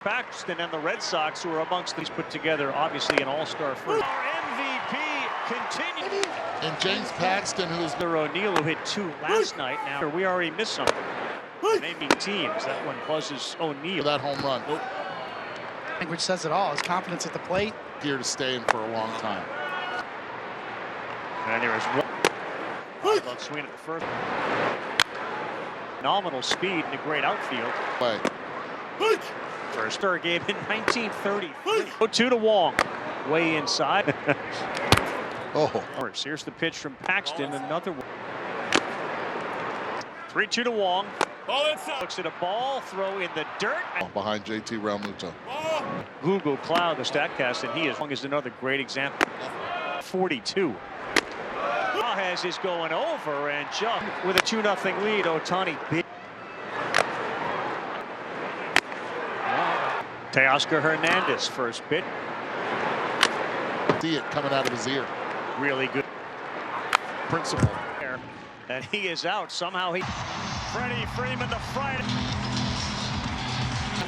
Paxton and the Red Sox, who are amongst these, put together obviously an all-star first. Our MVP continues. And James Paxton, who's O'Neill, who hit 2 last night. Now we already missed something. Naming teams, that one buzzes O'Neill. that home run. Which says it all. His confidence at the plate. Here to stay in for a long time. And there is one. About swing at the first. Nominal speed and a great outfield. Play. First third game in 1930. 0-2 to Wong. Way inside. Oh. Here's the pitch from Paxton. Another one. 3-2 to Wong. Looks at a ball. Throw in the dirt. Behind JT Realmuto. Google Cloud, the StatCast, and he is another great example. 42. Has is going over and jump with a 2-0 lead. Ohtani big. Teoscar Hernandez first pitch. See it coming out of his ear. Really good Principle. And he is out. Somehow he. Freddie Freeman the Friday.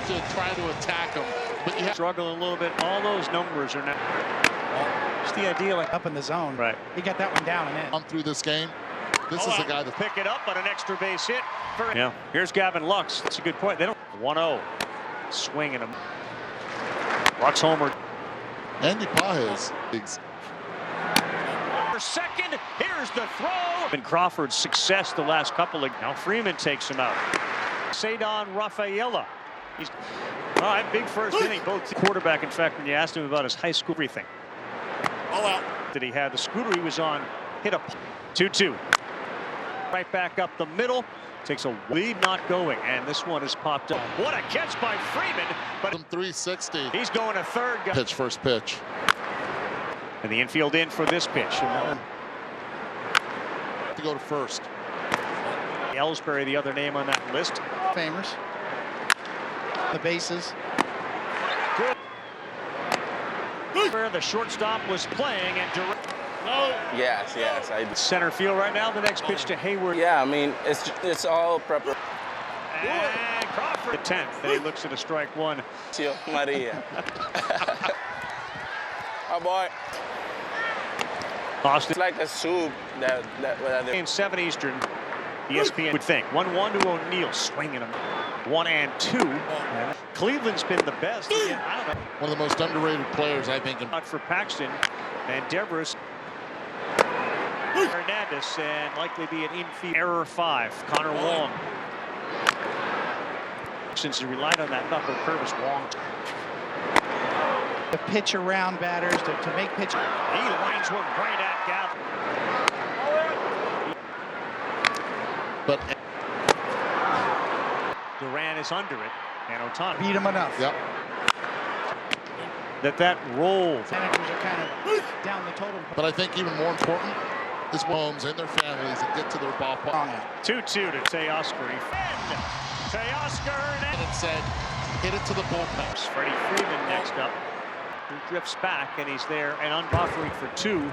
To try to attack him, but you have struggling a little bit. All those numbers are now. Just the idea, like up in the zone. Right. He got that one down and in. on through this game. This is a guy that pick it up on an extra base hit. Yeah. Here's Gavin Lux. That's a good point. They don't 1-0. Swinging him. Lux homer. Andy Pages. For second, here's the throw. And Crawford's success the last couple of. Now Freeman takes him out. Cedon Rafaela. He's all right. Big first inning. Both quarterback. In fact, when you asked him about his high school everything, all out that he had, the scooter he was on hit a 2-2. Right back up the middle. Takes a lead, not going, and this one is popped up. What a catch by Freeman! But 360. he's going to third. Pitch, first pitch. And the infield in for this pitch. To go to first. Ellsbury, the other name on that list. Famers. The bases. Good. Where the shortstop was playing and Yes, I do. center field right now. The next pitch to Hayward. Yeah, I mean, it's all preparation. And Crawford, the 10th, and he looks at a strike one. Maria. Oh boy. Austin. It's like a soup that Game 7 Eastern. ESPN would think. 1-1 to O'Neill, swinging him. 1-2. Cleveland's been the best. Again, I don't know. One of the most underrated players, I think. Not for Paxton and Devers. Hernandez, and likely be an infield error 5. Connor Wong. Since he relied on that knuckle curve, Wong. The pitch around batters to make pitch. He lines one right at Gav. But Duran is under it, and Ohtani Beat him enough. yep. that roll. Managers are kind of down the total. But I think even more important is homes and their families that get to their ballpark. 2-2 to Teoscar. Teoscar And said, hit it to the bullpen. Freddie Freeman next up. He drifts back, and he's there and unbuffering for 2.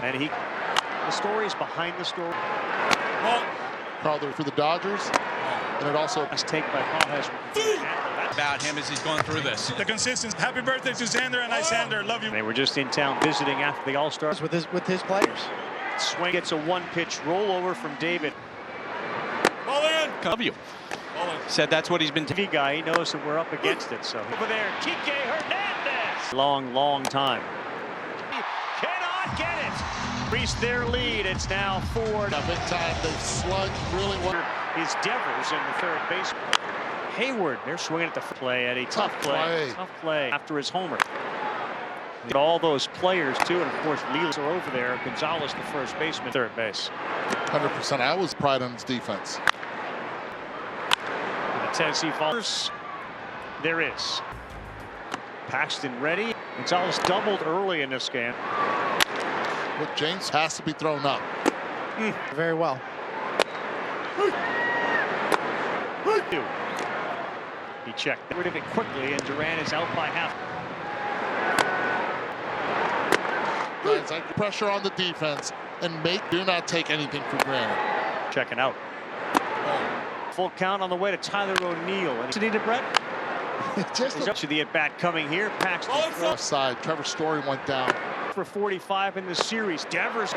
And the story's behind the story. Carl, they're for the Dodgers, and it also Last take by Paul about him as he's going through this. The consistency. Happy birthday to Xander, and I, Xander, love you. They were just in town visiting after the All-Stars. With his players. Swing gets a 1-pitch rollover from David. Ball in. Love you. Said that's what he's been. TV guy, he knows that we're up against it. So over there, Kike Hernandez. Long time. He cannot get it. Increase their lead. It's now 4. big time. They sludge really well. Is Devers in the third base. Hayward, they're swinging at the play at a tough play. Tough play after his homer. All those players too, and of course Leals are over there. Gonzalez, the first baseman, third base. 100%. I was pride on his defense. And the Tennessee Falls. There is. Paxton ready. Gonzalez doubled early in this game. But James has to be thrown up. Very well. He checked rid of it quickly, and Duran is out by half. Guys, like pressure on the defense and do not take anything for granted. Checking out. Full count on the way to Tyler O'Neill. And to Brett. To the at-bat coming here. Paxton Offside. Trevor Story went down. for 45 in the series. Devers.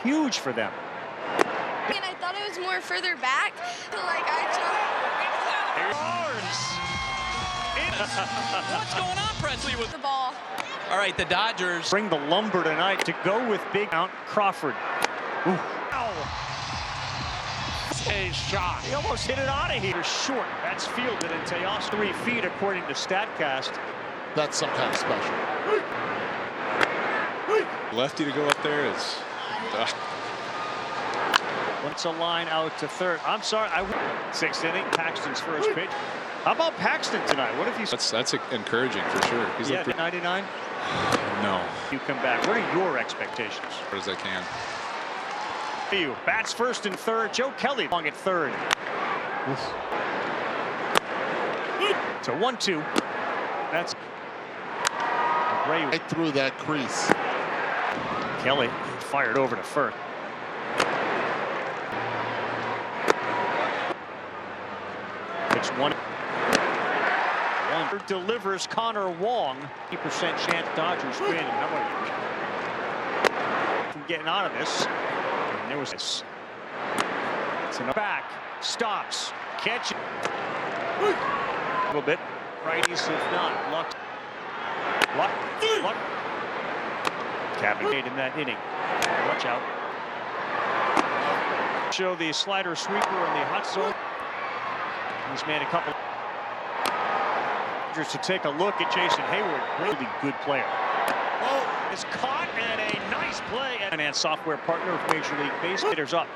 Huge for them. And I thought it was more further back. Like What's going on, Presley, with the ball. All right, the Dodgers Bring the lumber tonight to go with big Mount Crawford. Ooh. Ow. A shot. He almost hit it out of here. Short. That's fielded and Teos 3 feet according to StatCast. That's some kind of special. Lefty to go up there is. What's a line out to third? I'm sorry. Sixth inning. Paxton's first pitch. How about Paxton tonight? What if you? That's encouraging for sure. He's Yeah, 99. no, You come back. What are your expectations? as far as I can. You bats first and third. Joe Kelly long at third. It's a 1-2. That's Ray. Right through that crease. Kelly fired over to first. It's 1. Delivers Connor Wong. 50% chance Dodgers win. And nobody from getting out of this. And there was this. It's in the back. Stops. Catch it. A little bit. Righties if not. Luck. Cabin in that inning. Watch out. Show the slider sweeper in the hot zone. He's made a couple. To take a look at Jason Hayward, really good player. Is caught and a nice play. Finance software partner of Major League Baseball. Hitters up.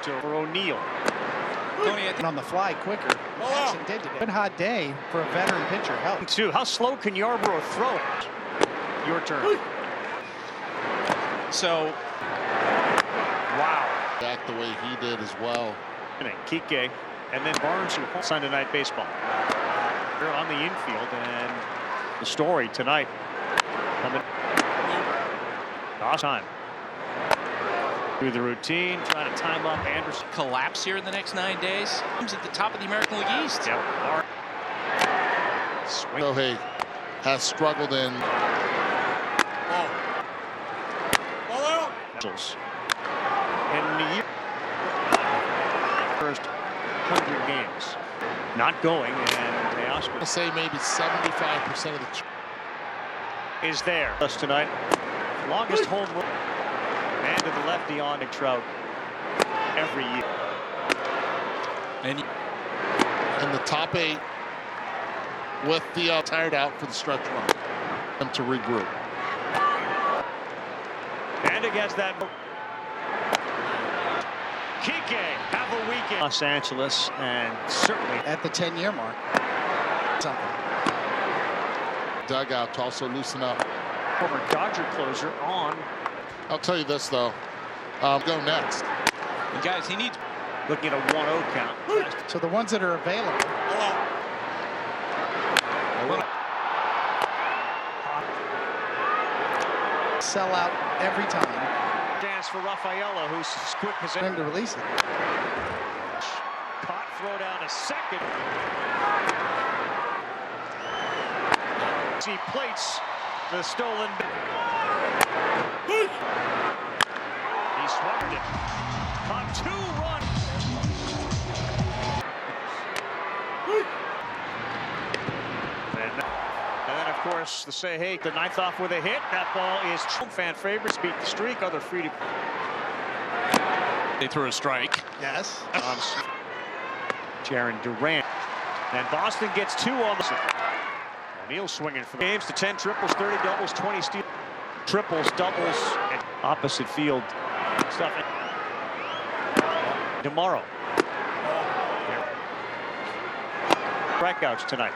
To O'Neill. And on the fly quicker. Paxton did today. Good hot day for a veteran pitcher. Help. 2. How slow can Yarbrough throw it? Your turn. so Wow. Back the way he did as well. Kike and then Barnes who Sunday Night Baseball. They're on the infield and the story tonight coming. Last time. Through the routine, trying to time up Anderson. collapse here in the next 9 days. He's at the top of the American League East. Yep. Swing. Shohei has struggled in. In the year. First 100 games. Not going, and they also I'll say maybe 75% of the. is there. Us tonight. Longest home run. Man to the lefty on Trout every year. And In the top 8 with the tired out for the stretch run. Them to regroup. And against that. Kike have a weekend. Los Angeles and certainly At the 10-year mark. Something. Dugout to also loosen up. former Dodger closer on. I'll tell you this though. Go next. And guys, he needs. Looking at a 1-0 count. So the ones that are available. Sell out every time. Dance for Rafaela, who's quick For position. him to release it. Caught, throw down a second. He plates the stolen. He swept it. On 2-run. And then, of course, the say, hey, the ninth off with a hit. That ball is fan favorites beat the streak. Other free to. They threw a strike. Yes. Jaron Durant. And Boston gets 2 on the. O'Neill swinging for the games to 10 triples, 30 doubles, 20 steals. Triples, doubles, and opposite field stuff. Tomorrow. Strikeouts tonight.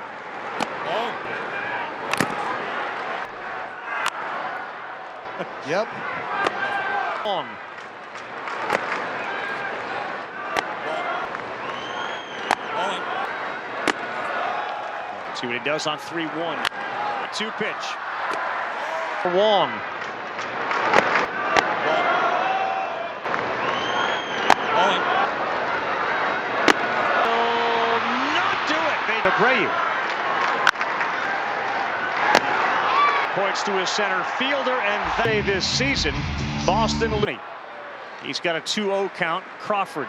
Yep. Long. See what he does on 3-1. 2 pitch. For Wong. Abreu points to his center fielder, and they this season, Boston. He's got a 2-0 count. Crawford.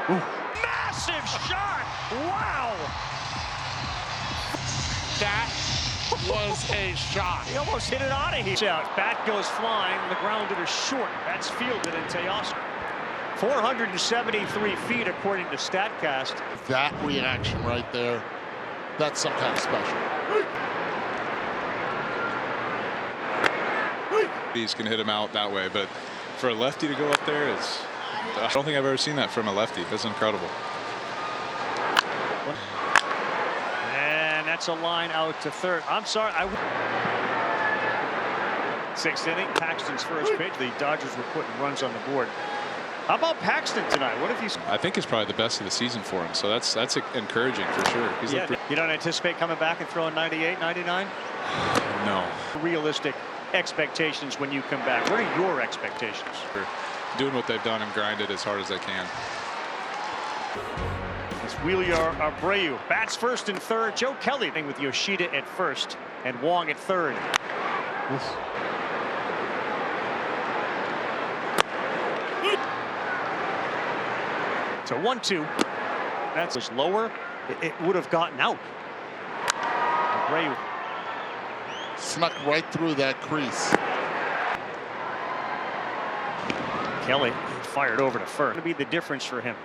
Ooh. Massive shot! Wow! That was a shot. He almost hit it out of here. Bat goes flying. The grounder is short. That's fielded in Teoscar. 473 feet according to StatCast. That reaction right there, that's some kind of special. He's going to hit him out that way, but for a lefty to go up there, I don't think I've ever seen that from a lefty. That's incredible. And that's a line out to third. I'm sorry. Sixth inning, Paxton's first pitch. The Dodgers were putting runs on the board. How about Paxton tonight? What if he's? I think it's probably the best of the season for him, so that's encouraging for sure. He's Yeah, you don't anticipate coming back and throwing 98, 99? No. Realistic expectations when you come back. What are your expectations? Doing what they've done and grinded as hard as they can. It's Wheeler Abreu bats first and third. Joe Kelly with Yoshida at first and Wong at third. So 1-2. That's was lower. It would have gotten out. Abreu Snuck right through that crease. Kelly fired over to first. Going to be the difference for him.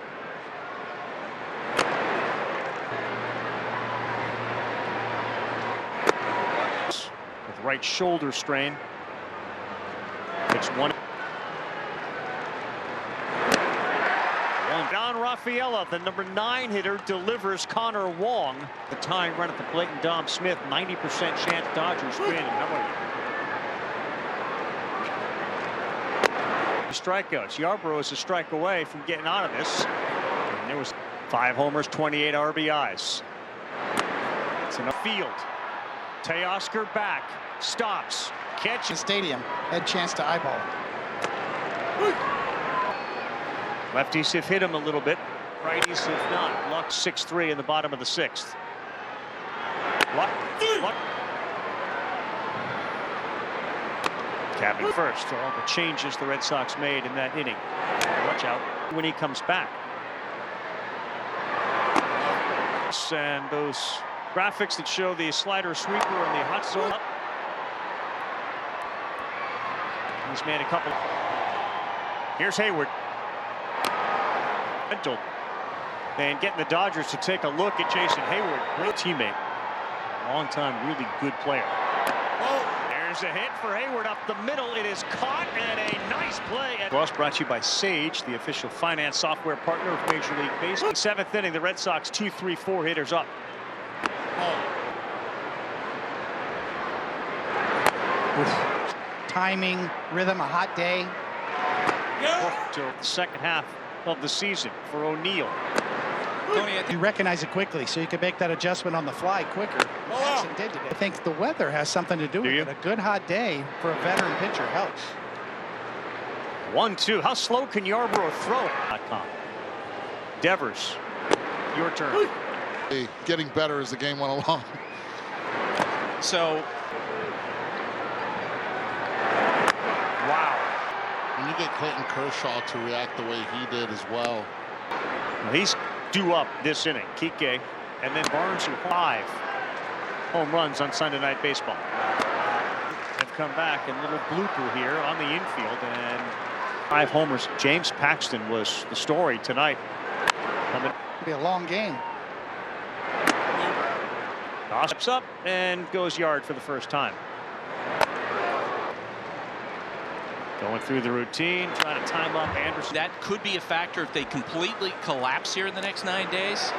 With right shoulder strain. It's one. Don Rafaela, the number 9 hitter, delivers Connor Wong. The tying run at the plate, and Dom Smith, 90% chance Dodgers win. Strikeouts. Yarbrough is a strike away from getting out of this. And there was 5 homers, 28 RBIs. It's in the field. Teoscar back, stops, catches. Stadium had a chance to eyeball it. Lefties have hit him a little bit. Righties have not. Luck 6-3 in the bottom of the 6th. Luck. Capping first. All the changes the Red Sox made in that inning. Watch out when he comes back. And those graphics that show the slider sweeper and the hot zone up. He's made a couple. Here's Hayward. And getting the Dodgers to take a look at Jason Hayward. Great teammate. Long-time, really good player. There's a hit for Hayward up the middle. It is caught, and a nice play. Ross brought to you by Sage, the official finance software partner of Major League Baseball. 7th inning, the Red Sox 2-3-4 hitters up. Timing, rhythm, a hot day. To the second half of the season for O'Neill. You recognize it quickly, so you can make that adjustment on the fly quicker. Paxton did today. I think the weather has something to do with it. A good hot day for a veteran pitcher helps. 1-2. How slow can Yarbrough throw it? Devers, your turn. Getting better as the game went along. So, wow. When you get Clayton Kershaw to react the way he did as well. Well, he's due up this inning. Kike and then Barnes with 5 home runs on Sunday Night Baseball. Have come back, and little blooper here on the infield, and 5 homers. James Paxton was the story tonight. It'll be a long game. Steps up and goes yard for the first time. Going through the routine, trying to time up Anderson. that could be a factor if they completely collapse here in the next 9 days.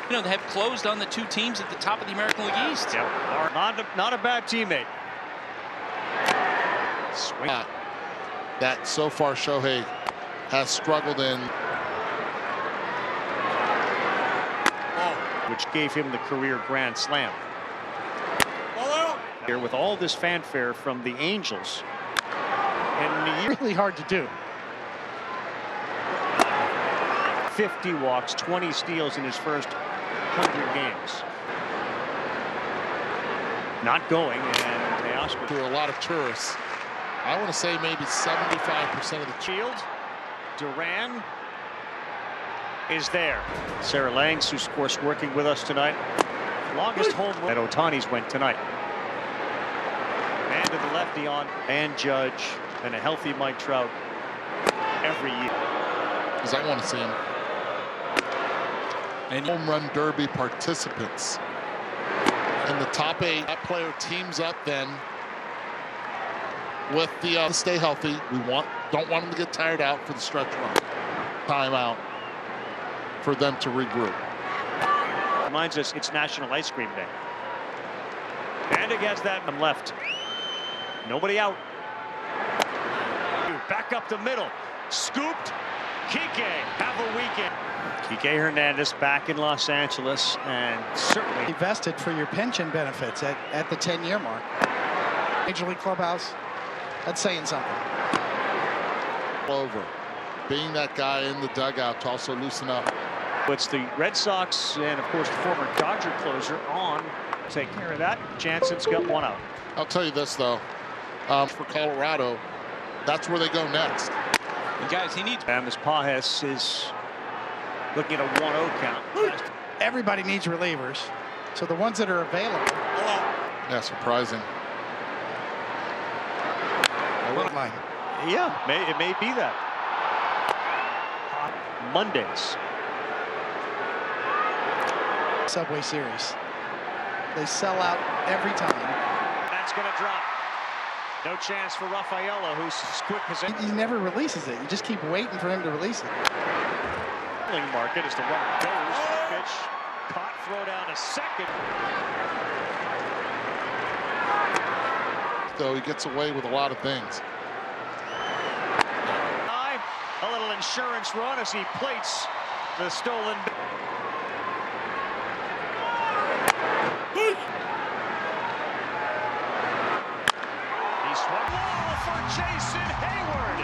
You know, they have closed on the 2 teams at the top of the American League East. Yep. Not a bad teammate. Swing. That so far Shohei has struggled in. Which gave him the career grand slam. Here with all this fanfare from the Angels. And Really hard to do. 50 walks, 20 steals in his first 100 games. not going, and they asked There are a lot of tourists. I want to say maybe 75% of the Shield. Duran is there. Sarah Langs, who's of course working with us tonight. Longest home run that Otani's went tonight. And to the lefty on and Judge and a healthy Mike Trout every year. because I want to see him. And home run derby participants in the top 8. That player teams up then with the stay healthy. We don't want them to get tired out for the stretch run. Timeout for them to regroup. Reminds us it's National Ice Cream Day. And against that one left. Nobody out. Back up the middle. Scooped. Kike have a weekend. Kike Hernandez back in Los Angeles and certainly Vested for your pension benefits at the 10-year mark. Major League Clubhouse, that's saying something. Over. Being that guy in the dugout to also loosen up. It's the Red Sox and, of course, the former Dodger closer on. Take care of that. Jansen's got one out. I'll tell you this, though. For Colorado, that's where they go next. And guys, he needs. And this Pajes is looking at a 1-0 count. Everybody needs relievers, so the ones that are available. Yeah, surprising. Line. Yeah, it may be that. Mondays. Subway Series. They sell out every time. That's going to drop. No chance for Rafaela, who's quick possession. He never releases it. You just keep waiting for him to release it. Market as the runner goes. Pitch. Caught, throw down a second. Though he gets away with a lot of things. A little insurance run as he plates the stolen. He swung wall for Jason Hayward.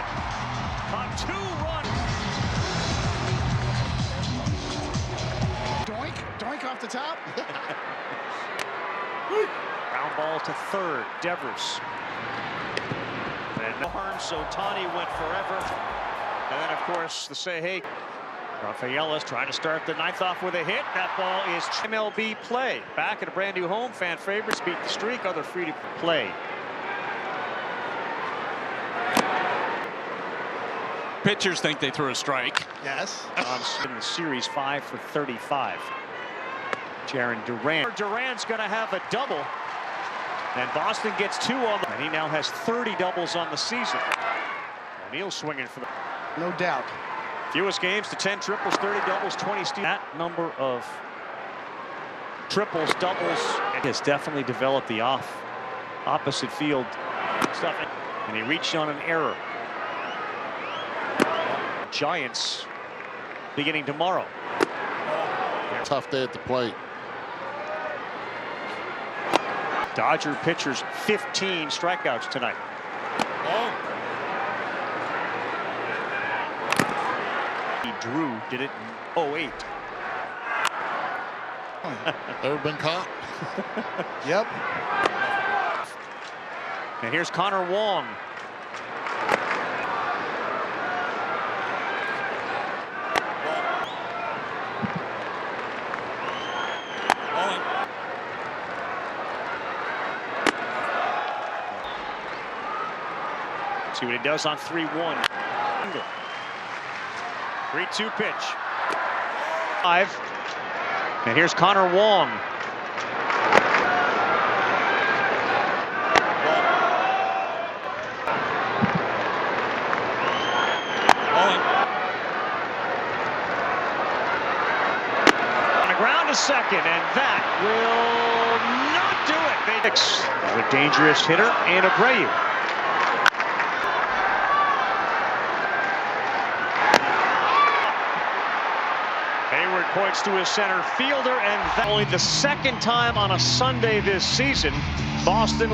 A 2-run. Doink off the top. Ground ball to third. Devers. And Barnes, Otani went forever. And then, of course, the say, hey, Rafaela's trying to start the ninth off with a hit. That ball is MLB play. Back at a brand new home. Fan favorites beat the streak. Other free to play. Pitchers think they threw a strike. Yes. In the series, 5 for 35. Jaron Duran. Duran's going to have a double. And Boston gets 2 on the. And he now has 30 doubles on the season. O'Neill swinging for the. No doubt. Fewest games to 10 triples, 30 doubles, 20 steals. That number of triples, doubles, and has definitely developed the opposite field stuff. And he reached on an error. Giants beginning tomorrow. Tough day at the plate. Dodger pitchers 15 strikeouts tonight. Drew did it in 08. Ever been caught? Yep. And here's Connor Wong. See what he does on 3-1. 3-2 pitch. 5. And here's Connor Wong. On the ground to second, and that will not do it. A dangerous hitter, and Abreu. Hayward points to his center fielder, and that only the second time on a Sunday this season Boston